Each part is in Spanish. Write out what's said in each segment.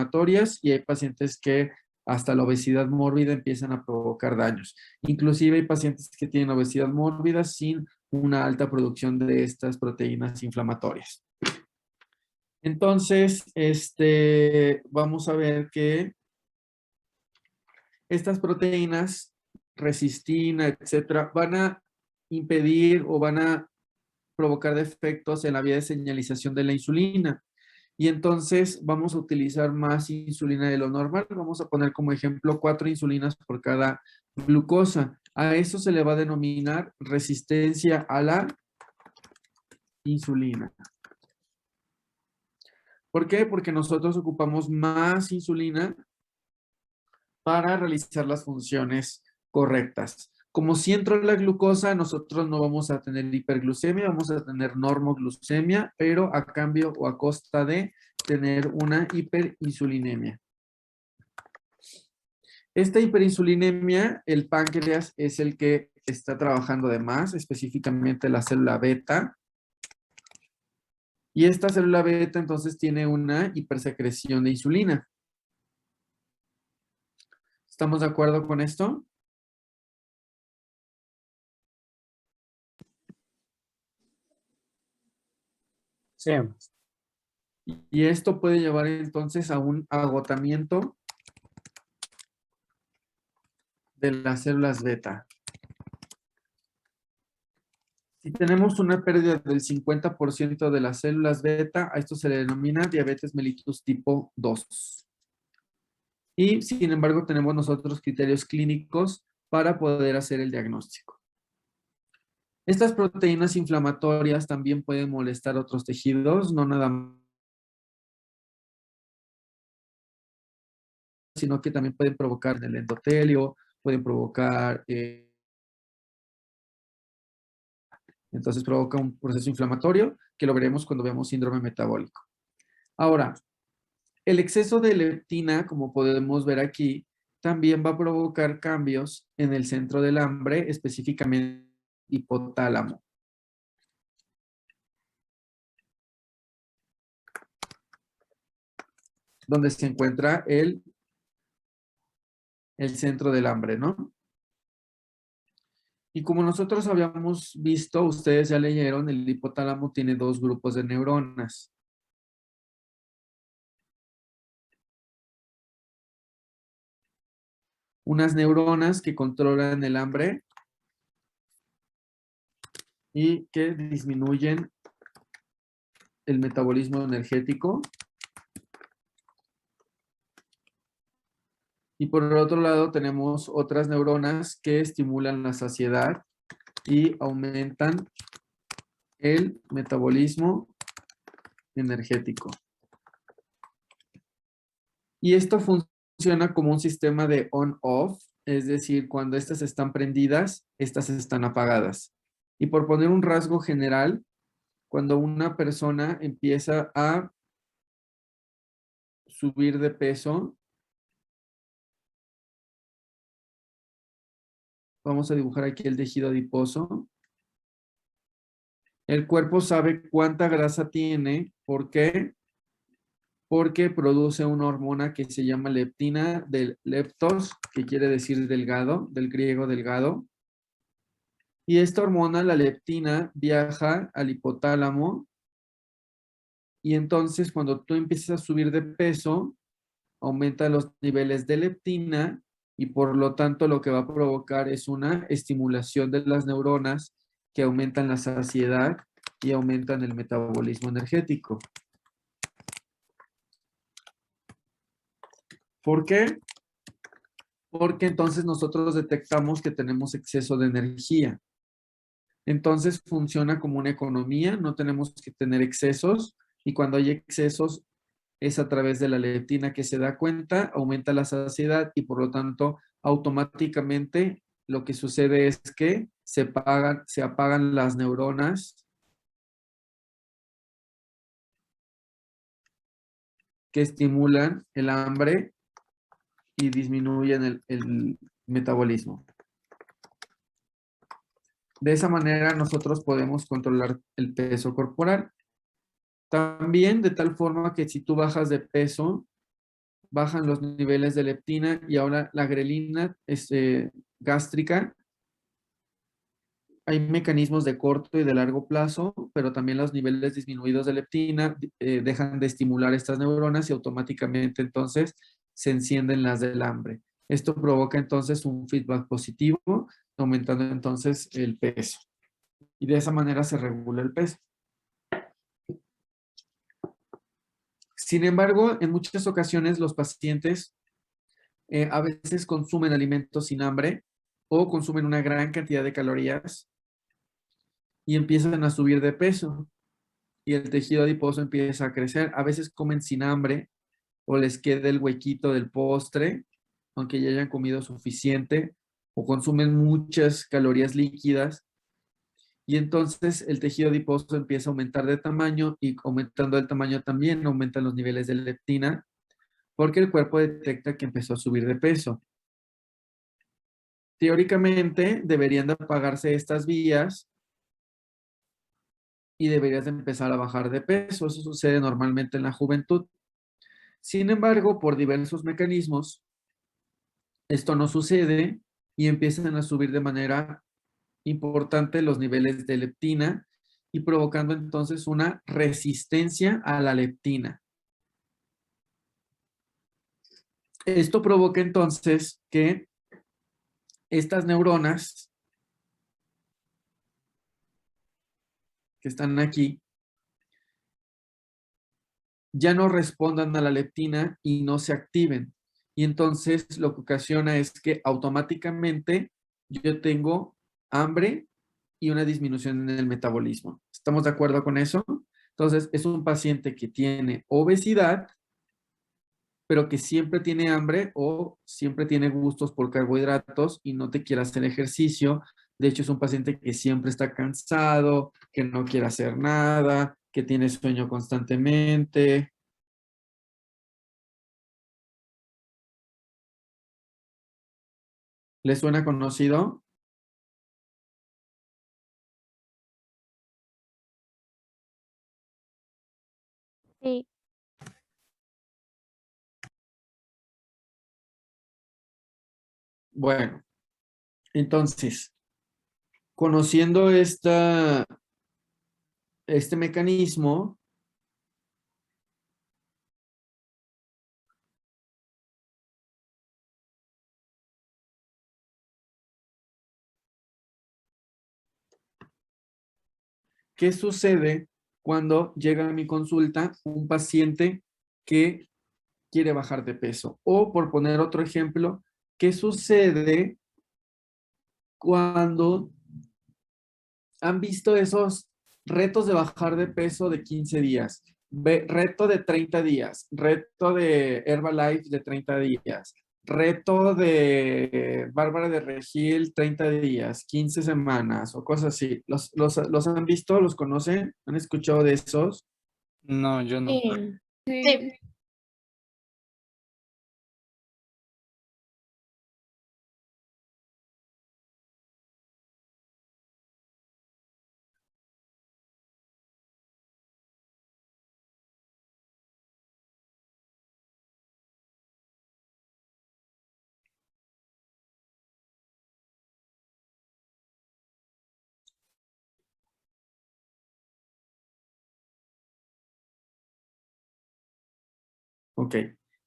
inflamatorias y hay pacientes que hasta la obesidad mórbida empiezan a provocar daños. Inclusive hay pacientes que tienen obesidad mórbida sin una alta producción de estas proteínas inflamatorias. Entonces, vamos a ver que estas proteínas, resistina, etcétera, van a impedir o van a provocar defectos en la vía de señalización de la insulina. Y entonces vamos a utilizar más insulina de lo normal. Vamos a poner como ejemplo 4 insulinas por cada glucosa. A eso se le va a denominar resistencia a la insulina. ¿Por qué? Porque nosotros ocupamos más insulina para realizar las funciones correctas. Como si entra la glucosa, nosotros no vamos a tener hiperglucemia, vamos a tener normoglucemia, pero a cambio o a costa de tener una hiperinsulinemia. Esta hiperinsulinemia, el páncreas es el que está trabajando de más, específicamente la célula beta. Y esta célula beta entonces tiene una hipersecreción de insulina. ¿Estamos de acuerdo con esto? Sí. Y esto puede llevar entonces a un agotamiento de las células beta. Si tenemos una pérdida del 50% de las células beta, a esto se le denomina diabetes mellitus tipo 2. Y sin embargo tenemos nosotros criterios clínicos para poder hacer el diagnóstico. Estas proteínas inflamatorias también pueden molestar otros tejidos, no nada más, sino que también pueden provocar el endotelio, pueden provocar, entonces provoca un proceso inflamatorio que lo veremos cuando veamos síndrome metabólico. Ahora, el exceso de leptina, como podemos ver aquí, también va a provocar cambios en el centro del hambre, específicamente hipotálamo. Donde se encuentra el centro del hambre, ¿no? Y como nosotros habíamos visto, ustedes ya leyeron, el hipotálamo tiene 2 grupos de neuronas. Unas neuronas que controlan el hambre y que disminuyen el metabolismo energético. Y por el otro lado tenemos otras neuronas que estimulan la saciedad y aumentan el metabolismo energético. Y esto funciona como un sistema de on-off, es decir, cuando estas están prendidas, estas están apagadas. Y por poner un rasgo general, cuando una persona empieza a subir de peso, vamos a dibujar aquí el tejido adiposo. El cuerpo sabe cuánta grasa tiene. ¿Por qué? Porque produce una hormona que se llama leptina del leptos, que quiere decir delgado, del griego delgado. Y esta hormona, la leptina, viaja al hipotálamo. Y entonces cuando tú empiezas a subir de peso, aumenta los niveles de leptina y por lo tanto lo que va a provocar es una estimulación de las neuronas que aumentan la saciedad y aumentan el metabolismo energético. ¿Por qué? Porque entonces nosotros detectamos que tenemos exceso de energía. Entonces funciona como una economía, no tenemos que tener excesos y cuando hay excesos es a través de la leptina que se da cuenta, aumenta la saciedad y por lo tanto automáticamente lo que sucede es que se apagan las neuronas que estimulan el hambre y disminuyen el metabolismo. De esa manera nosotros podemos controlar el peso corporal. También de tal forma que si tú bajas de peso, bajan los niveles de leptina y ahora la grelina gástrica. Hay mecanismos de corto y de largo plazo, pero también los niveles disminuidos de leptina dejan de estimular estas neuronas y automáticamente entonces se encienden las del hambre. Esto provoca entonces un feedback positivo, aumentando entonces el peso. Y de esa manera se regula el peso. Sin embargo, en muchas ocasiones los pacientes a veces consumen alimentos sin hambre o consumen una gran cantidad de calorías y empiezan a subir de peso y el tejido adiposo empieza a crecer. A veces comen sin hambre o les queda el huequito del postre, aunque ya hayan comido suficiente, o consumen muchas calorías líquidas y entonces el tejido adiposo empieza a aumentar de tamaño y aumentando el tamaño también aumentan los niveles de leptina porque el cuerpo detecta que empezó a subir de peso. Teóricamente deberían de apagarse estas vías y deberías de empezar a bajar de peso. Eso sucede normalmente en la juventud. Sin embargo, por diversos mecanismos, esto no sucede y empiezan a subir de manera importante los niveles de leptina y provocando entonces una resistencia a la leptina. Esto provoca entonces que estas neuronas que están aquí ya no respondan a la leptina y no se activen. Y entonces lo que ocasiona es que automáticamente yo tengo hambre y una disminución en el metabolismo. ¿Estamos de acuerdo con eso? Entonces es un paciente que tiene obesidad, pero que siempre tiene hambre o siempre tiene gustos por carbohidratos y no te quiere hacer ejercicio. De hecho, es un paciente que siempre está cansado, que no quiere hacer nada, que tiene sueño constantemente. ¿Le suena conocido? Sí. Bueno, entonces, conociendo este mecanismo, ¿qué sucede cuando llega a mi consulta un paciente que quiere bajar de peso? O por poner otro ejemplo, ¿qué sucede cuando han visto esos retos de bajar de peso de 15 días? Reto de 30 días, reto de Herbalife de 30 días, reto de Bárbara de Regil 30 días, 15 semanas o cosas así. ¿Los han visto? ¿Los conocen? ¿Han escuchado de esos? No, yo no. Sí. Sí. Ok.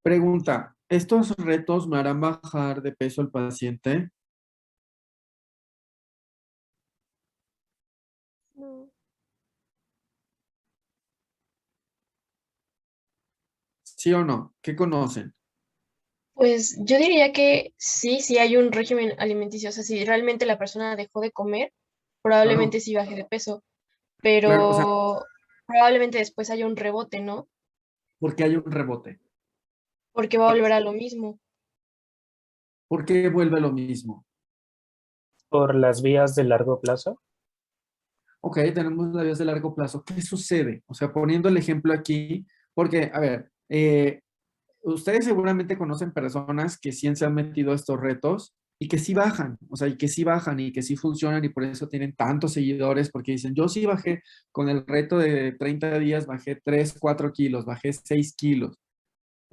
Pregunta, ¿estos retos me harán bajar de peso al paciente? No. ¿Sí o no? ¿Qué conocen? Pues yo diría que sí, sí hay un régimen alimenticio. O sea, si realmente la persona dejó de comer, Claro, probablemente sí baje de peso, claro, o sea, pero probablemente después haya un rebote, ¿no? porque hay un rebote. Porque va a volver a lo mismo. ¿Por qué vuelve lo mismo? Por las vías de largo plazo. Ok, tenemos las vías de largo plazo. ¿Qué sucede? O sea, poniendo el ejemplo aquí, porque, a ver, ustedes seguramente conocen personas que sí se han metido a estos retos y que sí bajan, o sea, y que sí bajan y que sí funcionan y por eso tienen tantos seguidores, porque dicen, yo sí bajé con el reto de 30 días, bajé 3, 4 kilos, bajé 6 kilos,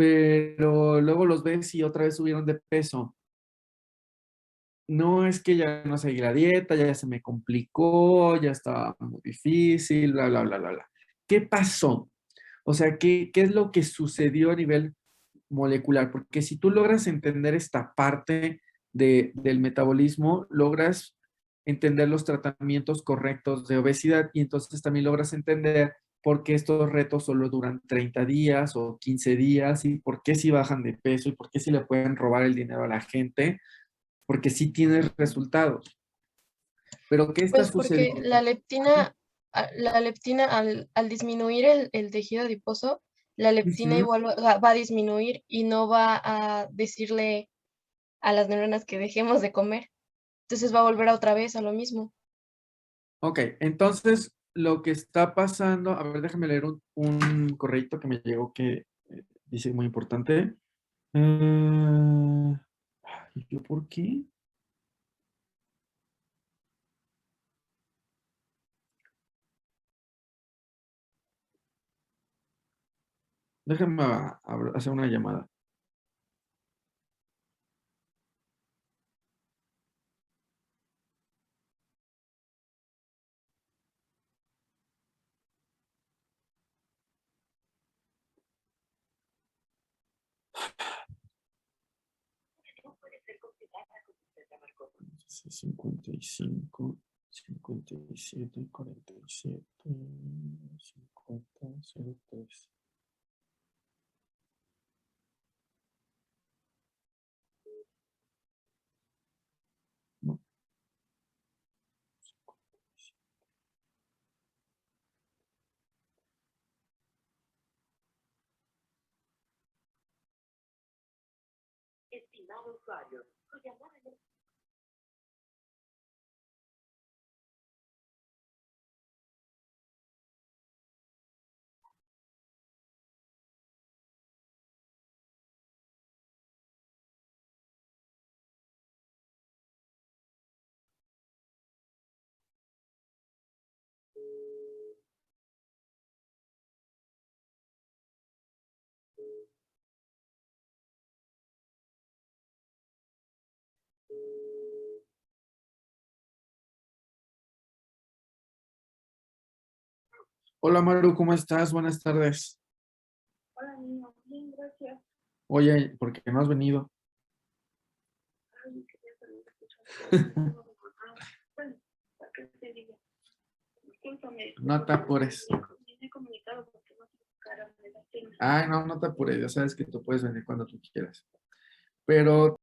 pero luego los ves y otra vez subieron de peso. No, es que ya no seguí la dieta, ya se me complicó, ya estaba muy difícil, bla, bla, bla, bla, bla. ¿Qué pasó? O sea, ¿qué es lo que sucedió a nivel molecular? Porque si tú logras entender esta parte del metabolismo, logras entender los tratamientos correctos de obesidad y entonces también logras entender por qué estos retos solo duran 30 días o 15 días y por qué si bajan de peso y por qué si le pueden robar el dinero a la gente, porque sí tienes resultados. Pero ¿qué está Pues porque sucediendo? la leptina al disminuir el tejido adiposo, la leptina Ujú. igual va a disminuir y no va a decirle a las neuronas que dejemos de comer. Entonces va a volver otra vez a lo mismo. Ok, entonces lo que está pasando, a ver, déjame leer un correíto que me llegó que dice muy importante. Ay, ¿yo por qué? Déjame hacer una llamada. Sí, 55, 57, 47, 50, 03. No, hola Maru, ¿cómo estás? Buenas tardes. Hola, niño. Bien, gracias. Oye, ¿por qué no has venido? Ay, quería salir escuchando. Bueno, para que te diga. Discúlpame. No te apures. Me he comunicado porque no tengo cara de la cena. Ay, no, no te apures, ya sabes que tú puedes venir cuando tú quieras. Pero